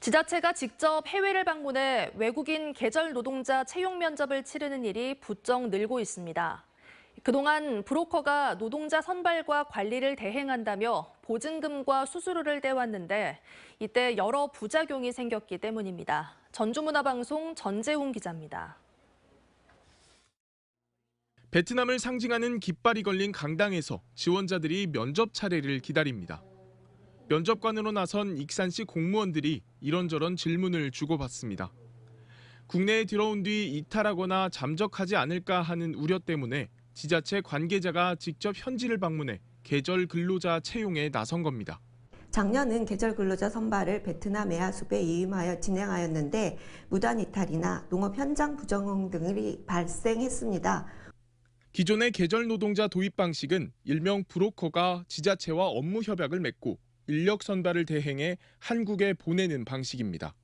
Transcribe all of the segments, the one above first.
지자체가 직접 해외를 방문해 외국인 계절 노동자 채용 면접을 치르는 일이 부쩍 늘고 있습니다. 그동안 브로커가 노동자 선발과 관리를 대행한다며 보증금과 수수료를 떼왔는데 이때 여러 부작용이 생겼기 때문입니다. 전주문화방송 전재웅 기자입니다. 베트남을 상징하는 깃발이 걸린 강당에서 지원자들이 면접 차례를 기다립니다. 면접관으로 나선 익산시 공무원들이 이런저런 질문을 주고받습니다. 국내에 들어온 뒤 이탈하거나 잠적하지 않을까 하는 우려 때문에 지자체 관계자가 직접 현지를 방문해 계절 근로자 채용에 나선 겁니다. 작년은 계절 근로자 선발을 베트남 외화수배에 위임하여 진행하였는데 무단 이탈이나 농업 현장 부정응 등이 발생했습니다. 기존의 계절 노동자 도입 방식은 일명 브로커가 지자체와 업무 협약을 맺고 인력 선발을 대행해 한국에 보내는 방식입니다.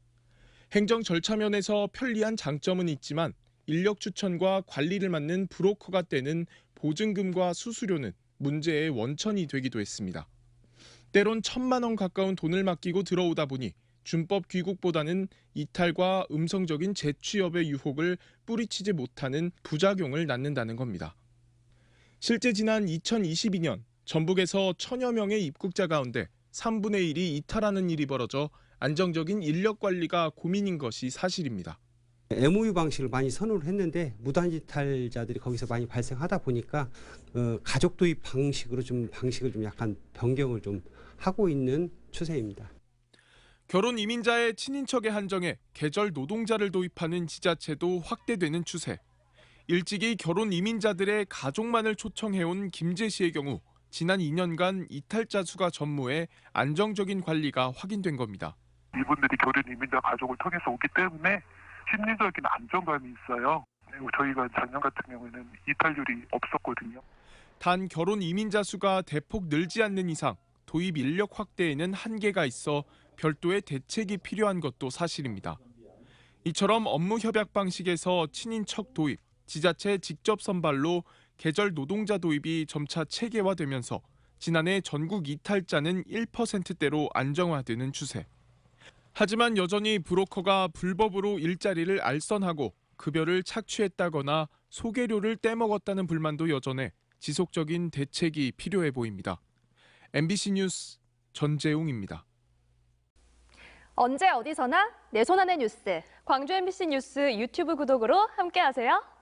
행정 절차 면에서 편리한 장점은 있지만 인력 추천과 관리를 맡는 브로커가 떼는 보증금과 수수료는 문제의 원천이 되기도 했습니다. 때론 1,000만 원 가까운 돈을 맡기고 들어오다 보니 준법 귀국보다는 이탈과 음성적인 재취업의 유혹을 뿌리치지 못하는 부작용을 낳는다는 겁니다. 실제 지난 2022년 전북에서 1,000여 명의 입국자 가운데 3분의 1이 이탈하는 일이 벌어져 안정적인 인력 관리가 고민인 것이 사실입니다. MOU 방식을 많이 선호를 했는데 무단 이탈자들이 거기서 많이 발생하다 보니까 가족 도입 방식을 좀 약간 변경을 좀 하고 있는 추세입니다. 결혼 이민자의 친인척에 한정해 계절 노동자를 도입하는 지자체도 확대되는 추세. 일찍이 결혼 이민자들의 가족만을 초청해온 김제시의 경우 지난 2년간 이탈자 수가 전무해 안정적인 관리가 확인된 겁니다. 이분들이 결혼 이민자 가족을 통해서 오기 때문에 심리적인 안정감이 있어요. 저희가 작년 같은 경우에는 이탈률이 없었거든요. 단 결혼 이민자 수가 대폭 늘지 않는 이상 도입 인력 확대에는 한계가 있어 별도의 대책이 필요한 것도 사실입니다. 이처럼 업무 협약 방식에서 친인척 도입, 지자체 직접 선발로 계절 노동자 도입이 점차 체계화되면서 지난해 전국 이탈자는 1%대로 안정화되는 추세. 하지만 여전히 브로커가 불법으로 일자리를 알선하고 급여를 착취했다거나 소개료를 떼먹었다는 불만도 여전해 지속적인 대책이 필요해 보입니다. MBC 뉴스 전재웅입니다. 언제 어디서나 내 손 안의 뉴스. 광주 MBC 뉴스 유튜브 구독으로 함께하세요.